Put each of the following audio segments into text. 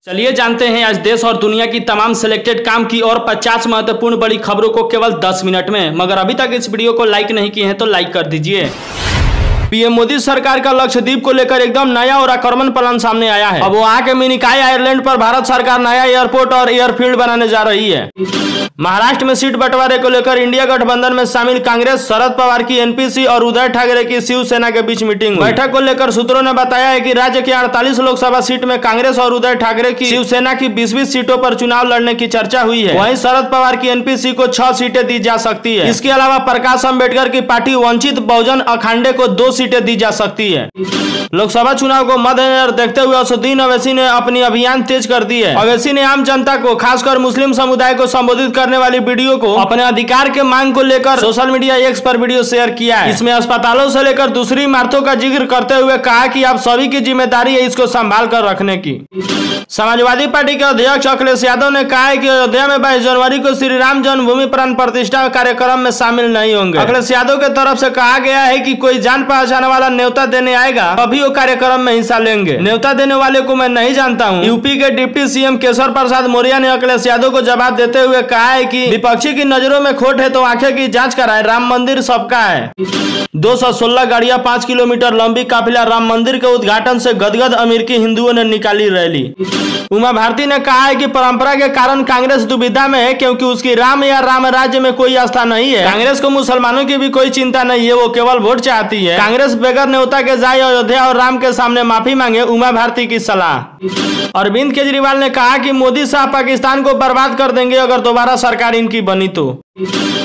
चलिए जानते हैं आज देश और दुनिया की तमाम सिलेक्टेड काम की और 50 महत्वपूर्ण बड़ी खबरों को केवल 10 मिनट में। मगर अभी तक इस वीडियो को लाइक नहीं किए हैं तो लाइक कर दीजिए। पीएम मोदी सरकार का लक्षद्वीप को लेकर एकदम नया और आक्रमण प्लान सामने आया है। अब वहां के मिनिकॉय आइलैंड पर भारत सरकार नया एयरपोर्ट और एयरफील्ड बनाने जा रही है। महाराष्ट्र में सीट बंटवारे को लेकर इंडिया गठबंधन में शामिल कांग्रेस, शरद पवार की एनपीसी और उद्धव ठाकरे की शिवसेना के बीच मीटिंग। बैठक को लेकर सूत्रों ने बताया है कि राज्य के 48 लोकसभा सीट में कांग्रेस और उद्धव ठाकरे की शिवसेना की 20-20 सीटों पर चुनाव लड़ने की चर्चा हुई है। वहीं शरद पवार की एनपीसी को 6 सीटें दी जा सकती है। इसके अलावा प्रकाश अम्बेडकर की पार्टी वंचित बहुजन अखाड़े को 2 सीटें दी जा सकती है। लोकसभा चुनाव को मद्देनजर देखते हुए असदुद्दीन ओवैसी ने अपनी अभियान तेज कर दी है। ओवैसी ने आम जनता को, खासकर मुस्लिम समुदाय को संबोधित करने वाली वीडियो को अपने अधिकार के मांग को लेकर सोशल मीडिया एक्स पर वीडियो शेयर किया है। इसमें अस्पतालों से लेकर दूसरी इमारतों का जिक्र करते हुए कहा कि आप सभी की जिम्मेदारी है इसको संभाल कर रखने की। समाजवादी पार्टी के अध्यक्ष अखिलेश यादव ने कहा है कि अयोध्या में 22 जनवरी को श्री राम जन्मभूमि प्राण प्रतिष्ठा कार्यक्रम में शामिल नहीं होंगे। अखिलेश यादव की तरफ से कहा गया है कि कोई जान पहचान वाला न्योता देने आएगा तभी वो कार्यक्रम में हिस्सा लेंगे। न्योता देने वाले को मैं नहीं जानता हूँ। यूपी के डिप्टी सीएम केशव प्रसाद मौर्य ने अखिलेश यादव को जवाब देते हुए कहा है कि विपक्षी की नजरों में खोट है तो आंखें की जांच कराए, राम मंदिर सबका है। 216 गाड़ियां 5 किलोमीटर लंबी काफिला राम मंदिर के उद्घाटन से गदगद अमेरिकी हिंदुओं ने निकाली रैली। उमा भारती ने कहा है कि परंपरा के कारण कांग्रेस दुविधा में है क्योंकि उसकी राम या राम राज्य में कोई आस्था नहीं है। कांग्रेस को मुसलमानों की भी कोई चिंता नहीं है, वो केवल वोट चाहती है। कांग्रेस बेगर न्योता के जाए अयोध्या और राम के सामने माफी मांगे, उमा भारती की सलाह। अरविंद केजरीवाल ने कहा कि मोदी साहब पाकिस्तान को बर्बाद कर देंगे अगर दोबारा सरकार इनकी बनी तो।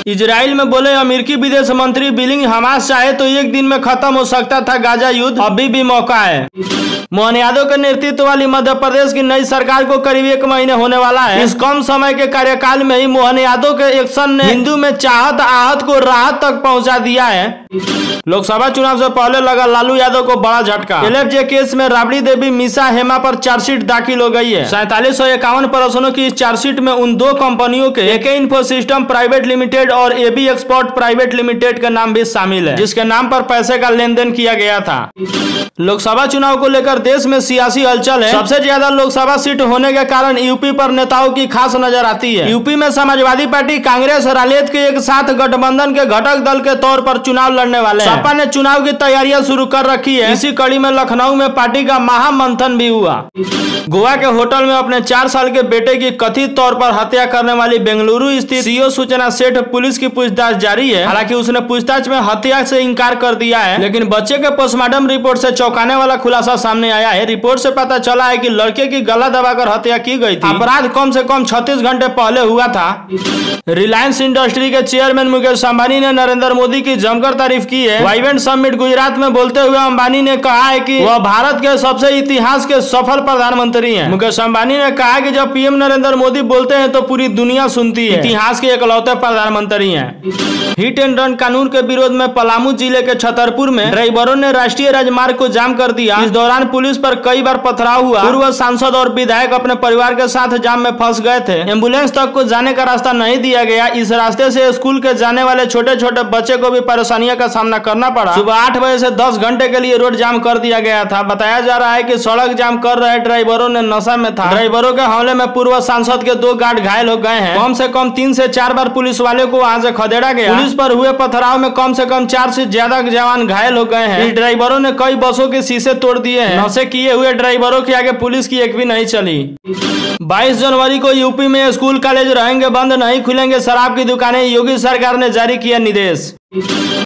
इजराइल में बोले अमेरिकी विदेश मंत्री बिलिंग, हमास चाहे तो एक दिन में खत्म हो सकता था गाजा युद्ध, अभी भी मौका है। मोहन यादव के नेतृत्व वाली मध्य प्रदेश की नई सरकार को करीब 1 महीने होने वाला है। इस कम समय के कार्यकाल में ही मोहन यादव के एक्शन ने हिंदू में चाहत आहत को राहत तक पहुंचा दिया है। लोकसभा चुनाव से पहले लगा लालू यादव को बड़ा झटका। एलएफजे केस में राबड़ी देवी मीसा हेमा पर चार्जशीट दाखिल हो गई है। 4751 प्रश्नों की इस चार्जशीट में उन 2 कंपनियों के AK इन्फोसिस्टम प्राइवेट लिमिटेड और AB एक्सपोर्ट प्राइवेट लिमिटेड का नाम भी शामिल है, जिसके नाम पर पैसे का लेन देन किया गया था। लोकसभा चुनाव को लेकर देश में सियासी हलचल है। सबसे ज्यादा लोकसभा सीट होने के कारण यूपी पर नेताओं की खास नजर आती है। यूपी में समाजवादी पार्टी, कांग्रेस और रालेत के एक साथ गठबंधन के घटक दल के तौर पर चुनाव लड़ने वाले हैं। सपा ने चुनाव की तैयारियां शुरू कर रखी है। इसी कड़ी में लखनऊ में पार्टी का महामंथन भी हुआ। गोवा के होटल में अपने 4 साल के बेटे की कथित तौर पर हत्या करने वाली बेंगलुरु स्थित सीओ सूचना सेठ पुलिस की पूछताछ जारी है। हालांकि उसने पूछताछ में हत्या से इंकार कर दिया है, लेकिन बच्चे के पोस्टमार्टम रिपोर्ट से चौंकाने वाला खुलासा सामने आया है। रिपोर्ट से पता चला है कि लड़के की गला दबाकर हत्या की गई थी। अपराध कम से कम 36 घंटे पहले हुआ था। रिलायंस इंडस्ट्री के चेयरमैन मुकेश अंबानी ने नरेंद्र मोदी की जमकर तारीफ की है। वाइवेंट समिट गुजरात में बोलते हुए अंबानी ने कहा है कि वह भारत के सबसे इतिहास के सफल प्रधानमंत्री हैं। मुकेश अंबानी ने कहा कि जब पीएम नरेंद्र मोदी बोलते हैं तो पूरी दुनिया सुनती है। इतिहास के इकलौते प्रधानमंत्री हैं। हिट एंड रन कानून के विरोध में पलामू जिले के छतरपुर में ड्राइवरों ने राष्ट्रीय राजमार्ग को जाम कर दिया। इस दौरान पुलिस पर कई बार पथराव हुआ। पूर्व सांसद और विधायक अपने परिवार के साथ जाम में फंस गए थे। एम्बुलेंस तक को जाने का रास्ता नहीं दिया गया। इस रास्ते से स्कूल के जाने वाले छोटे छोटे बच्चे को भी परेशानियों का सामना करना पड़ा। सुबह 8 बजे से 10 घंटे के लिए रोड जाम कर दिया गया था। बताया जा रहा है कि सड़क जाम कर रहे ड्राइवरों ने नशा में था। ड्राइवरों के हमले में पूर्व सांसद के 2 गार्ड घायल हो गए हैं। कम से कम 3 से 4 बार पुलिस वाले को वहां से खदेड़ा गया। पुलिस पर हुए पथराव में कम से कम 4 से ज्यादा जवान घायल हो गए हैं। इस ड्राइवरों ने कई बसों के शीशे तोड़ दिए हैं। नशे किए हुए ड्राइवरों के आगे पुलिस की एक भी नहीं चली। 22 जनवरी को यूपी में स्कूल कॉलेज रहेंगे बंद, नहीं खुलेंगे शराब की दुकानें, योगी सरकार ने जारी किया निर्देश।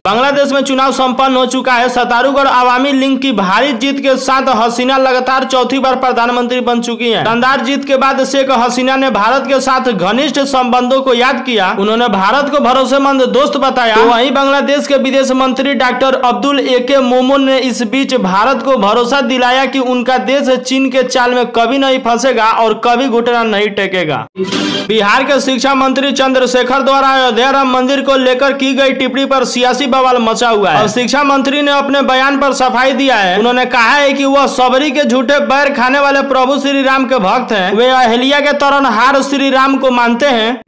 बांग्लादेश में चुनाव संपन्न हो चुका है। सत्तारूढ़ आवामी लीग की भारी जीत के साथ हसीना लगातार 4थी बार प्रधानमंत्री बन चुकी हैं। शानदार जीत के बाद शेख हसीना ने भारत के साथ घनिष्ठ संबंधों को याद किया। उन्होंने भारत को भरोसेमंद दोस्त बताया। तो वहीं बांग्लादेश के विदेश मंत्री डॉक्टर अब्दुल AK मोमन ने इस बीच भारत को भरोसा दिलाया कि उनका देश चीन के चाल में कभी नहीं फंसेगा और कभी घुटना नहीं टेकेगा। बिहार के शिक्षा मंत्री चंद्रशेखर द्वारा अयोध्या राम मंदिर को लेकर की गई टिप्पणी पर सियासी बवाल मचा हुआ है। और शिक्षा मंत्री ने अपने बयान पर सफाई दिया है। उन्होंने कहा है कि वह सबरी के झूठे बैर खाने वाले प्रभु श्री राम के भक्त हैं। वे अहिल्या के तारनहार श्री राम को मानते हैं।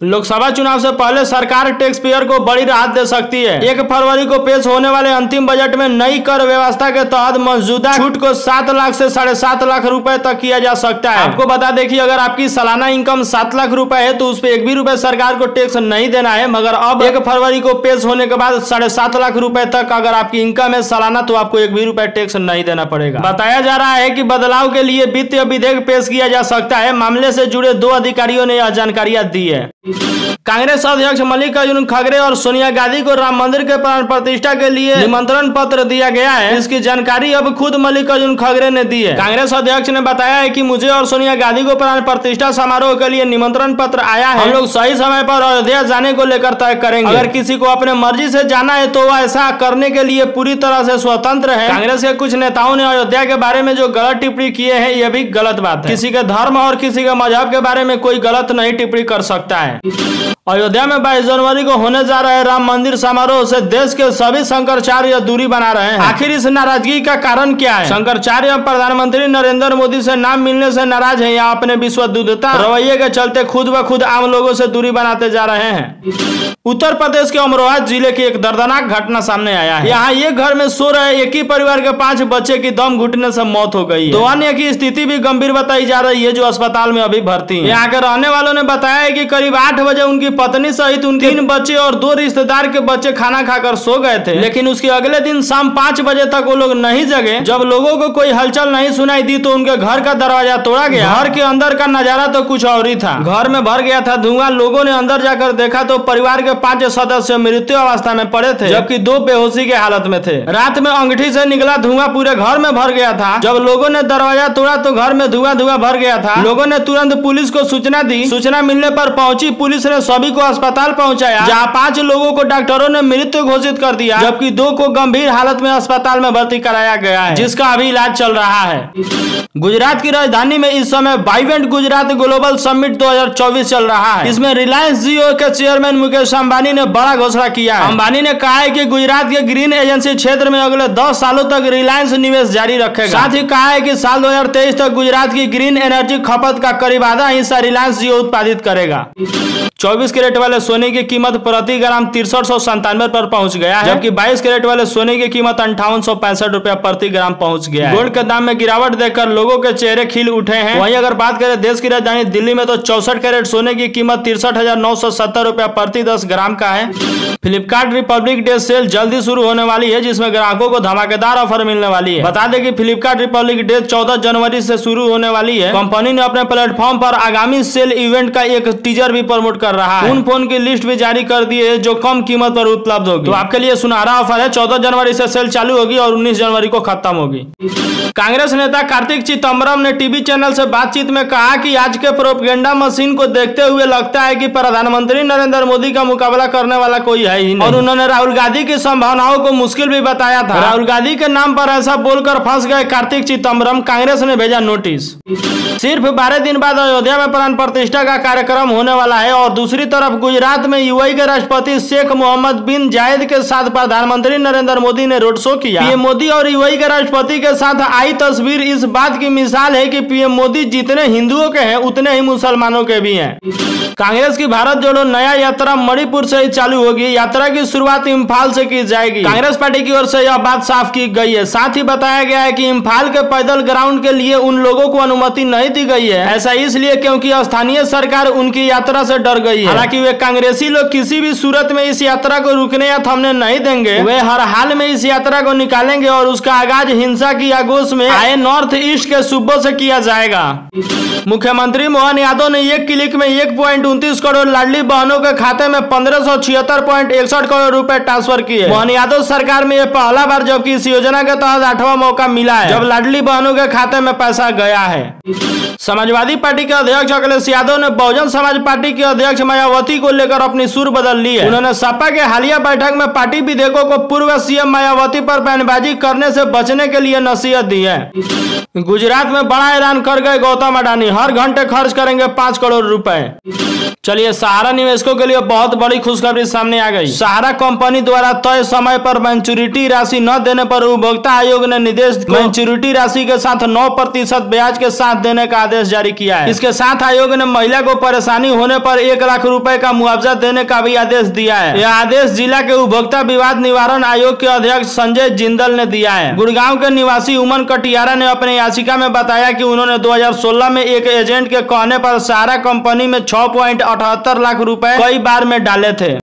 लोकसभा चुनाव से पहले सरकार टैक्स पेयर को बड़ी राहत दे सकती है। 1 फरवरी को पेश होने वाले अंतिम बजट में नई कर व्यवस्था के तहत मौजूदा छूट को 7 लाख से 7.5 लाख रुपए तक किया जा सकता है। आपको बता दें कि अगर आपकी सालाना इनकम 7 लाख रुपए है तो उस पर 1 भी रुपए सरकार को टैक्स नहीं देना है। मगर अब 1 फरवरी को पेश होने के बाद 7.5 लाख रुपए तक अगर आपकी इनकम है सालाना तो आपको 1 भी रुपए टैक्स नहीं देना पड़ेगा। बताया जा रहा है कि बदलाव के लिए वित्तीय विधेयक पेश किया जा सकता है। मामले से जुड़े 2 अधिकारियों ने यह जानकारियां दी है। कांग्रेस अध्यक्ष मल्लिकार्जुन खड़गे और सोनिया गांधी को राम मंदिर के प्राण प्रतिष्ठा के लिए निमंत्रण पत्र दिया गया है। इसकी जानकारी अब खुद मल्लिकार्जुन खड़गे ने दी है। कांग्रेस अध्यक्ष ने बताया है कि मुझे और सोनिया गांधी को प्राण प्रतिष्ठा समारोह के लिए निमंत्रण पत्र आया है। हम लोग सही समय पर अयोध्या जाने को लेकर तय करेंगे। अगर किसी को अपने मर्जी से जाना है तो वह ऐसा करने के लिए पूरी तरह से स्वतंत्र है। कांग्रेस के कुछ नेताओं ने अयोध्या के बारे में जो गलत टिप्पणी किए हैं यह भी गलत बात है। किसी के धर्म और किसी के मजहब के बारे में कोई गलत नहीं टिप्पणी कर सकता है। अयोध्या में 22 जनवरी को होने जा रहे राम मंदिर समारोह से देश के सभी शंकराचार्य दूरी बना रहे हैं। आखिर इस नाराजगी का कारण क्या है? शंकराचार्य प्रधानमंत्री नरेंद्र मोदी से नाम मिलने से नाराज हैं या अपने विश्वदूतता रवैये के चलते खुद ब खुद आम लोगों से दूरी बनाते जा रहे हैं। उत्तर प्रदेश के अमरोहा जिले की एक दर्दनाक घटना सामने आया है। यहाँ एक घर में सो रहे एक ही परिवार के 5 बच्चे की दम घुटने से मौत हो गई है। 2 अन्य की स्थिति भी गंभीर बताई जा रही है जो अस्पताल में अभी भर्ती है। यहाँ के रहने वालों ने बताया है कि करीब 8 बजे उनकी पत्नी सहित उनके 3 बच्चे और 2 रिश्तेदार के बच्चे खाना खाकर सो गए थे। लेकिन उसके अगले दिन शाम 5 बजे तक वो लोग नहीं जगे। जब लोगों को कोई हलचल नहीं सुनाई दी तो उनके घर का दरवाजा तोड़ा गया। घर के अंदर का नजारा तो कुछ और ही था। घर में भर गया था धुआं। लोगों ने अंदर जाकर देखा तो परिवार के 5 सदस्य मृत्यु अवस्था में पड़े थे जबकि 2 बेहोशी के हालत में थे। रात में अंगीठी से निकला धुआं पूरे घर में भर गया था। जब लोगों ने दरवाजा तोड़ा तो घर में धुआं भर गया था। लोगों ने तुरंत पुलिस को सूचना दी। सूचना मिलने पर पहुंची पुलिस ने सभी को अस्पताल पहुंचाया जहां 5 लोगों को डॉक्टरों ने मृत्यु घोषित कर दिया जबकि 2 को गंभीर हालत में अस्पताल में भर्ती कराया गया है जिसका अभी इलाज चल रहा है। गुजरात की राजधानी में इस समय वाइब्रेंट गुजरात ग्लोबल समिट 2024 चल रहा है। इसमें रिलायंस जियो के चेयरमैन मुकेश अंबानी ने बड़ा घोषणा किया है। अंबानी ने कहा है कि गुजरात के ग्रीन एजेंसी क्षेत्र में अगले 10 सालों तक रिलायंस निवेश जारी रखेगा। साथ ही कहा है कि साल 2023 तक गुजरात की ग्रीन एनर्जी खपत का करीब आधा हिस्सा रिलायंस जियो उत्पादित करेगा। 24 कैरेट वाले सोने की कीमत प्रति ग्राम 6397 पर पहुंच गया है जबकि 22 कैरेट वाले सोने की कीमत 5865 रुपया प्रति ग्राम पहुंच गया है। गोल्ड के दाम में गिरावट देखकर लोगों के चेहरे खिल उठे हैं। वहीं अगर बात करें देश की राजधानी दिल्ली में तो 64 कैरेट सोने की कीमत 63,970 रुपया प्रति 10 ग्राम का है। फ्लिपकार्ट रिपब्लिक डे सेल जल्दी शुरू होने वाली है जिसमें ग्राहकों को धमाकेदार ऑफर मिलने वाली है। बता दें कि फ्लिपकार्ट रिपब्लिक डे 14 जनवरी से शुरू होने वाली है। कंपनी ने अपने प्लेटफॉर्म पर आगामी सेल इवेंट का एक टीजर भी प्रमोट कर रहा है। उन फोन की लिस्ट भी जारी कर दी है जो कम कीमत पर उपलब्ध होगी। तो आपके लिए सुनहरा ऑफर है। 14 जनवरी से सेल चालू होगी और 19 जनवरी को खत्म होगी। कांग्रेस नेता कार्तिक चिदम्बरम ने टीवी चैनल से बातचीत में कहा कि आज के प्रोपेगेंडा मशीन को देखते हुए लगता है कि प्रधानमंत्री नरेंद्र मोदी का मुकाबला करने वाला कोई है ही नहीं। और उन्होंने राहुल गांधी की संभावनाओं को मुश्किल भी बताया था। राहुल गांधी के नाम पर ऐसा बोलकर फंस गए कार्तिक चिदम्बरम। कांग्रेस ने भेजा नोटिस। सिर्फ 12 दिन बाद अयोध्या में प्राण प्रतिष्ठा का कार्यक्रम होने वाला है और दूसरी तरफ गुजरात में यूएई के राष्ट्रपति शेख मोहम्मद बिन जायद के साथ प्रधानमंत्री नरेंद्र मोदी ने रोड शो किया। पीएम मोदी और यूएई के राष्ट्रपति के साथ आई तस्वीर इस बात की मिसाल है कि पीएम मोदी जितने हिंदुओं के हैं उतने ही मुसलमानों के भी हैं। कांग्रेस की भारत जोड़ो नया यात्रा मणिपुर से ही चालू होगी। यात्रा की शुरुआत इम्फाल से की जाएगी। कांग्रेस पार्टी की ओर से यह बात साफ की गई है। साथ ही बताया गया है कि इम्फाल के पैदल ग्राउंड के लिए उन लोगों को अनुमति नहीं दी गई है। ऐसा इसलिए क्योंकि स्थानीय सरकार उनकी यात्रा से डर गई है। हालांकि वे कांग्रेसी लोग किसी भी सूरत में इस यात्रा को रुकने या थमने नहीं देंगे। वे हर हाल में इस यात्रा को निकालेंगे और उसका आगाज हिंसा की आगोश में आए नॉर्थ ईस्ट के सूबों से किया जाएगा। मुख्यमंत्री मोहन यादव ने एक क्लिक में 1.29 करोड़ लाडली बहनों के खाते में 1576.61 करोड़ रुपए ट्रांसफर किए। मोहन यादव सरकार में यह पहला बार जबकि इस योजना के तहत 8वां मौका मिला है जब लाडली बहनों के खाते में पैसा गया है। समाजवादी पार्टी के अध्यक्ष अखिलेश यादव ने बहुजन समाज पार्टी के अध्यक्ष अध्यक्ष मायावती को लेकर अपनी सुर बदल ली है। उन्होंने सपा के हालिया बैठक में पार्टी विधायकों को पूर्व सीएम मायावती पर बयानबाजी करने से बचने के लिए नसीहत दी है। गुजरात में बड़ा ऐलान कर गए गौतम अडानी, हर घंटे खर्च करेंगे 5 करोड़ रुपए। चलिए, सहारा निवेशकों के लिए बहुत बड़ी खुशखबरी सामने आ गई। सहारा कंपनी द्वारा तय समय पर मैच्योरिटी राशि न देने पर उपभोक्ता आयोग ने निदेश को मैच्योरिटी राशि के साथ 9% ब्याज के साथ देने का आदेश जारी किया है। इसके साथ आयोग ने महिला को परेशानी होने पर 1 लाख रुपए का मुआवजा देने का भी आदेश दिया है। यह आदेश जिला के उपभोक्ता विवाद निवारण आयोग के अध्यक्ष संजय जिंदल ने दिया है। गुड़गांव के निवासी उमन कटियारा ने अपने याचिका में बताया कि उन्होंने 2016 में एक एजेंट के कहने पर सहारा कंपनी में 6.78 लाख रुपए कई बार में डाले थे।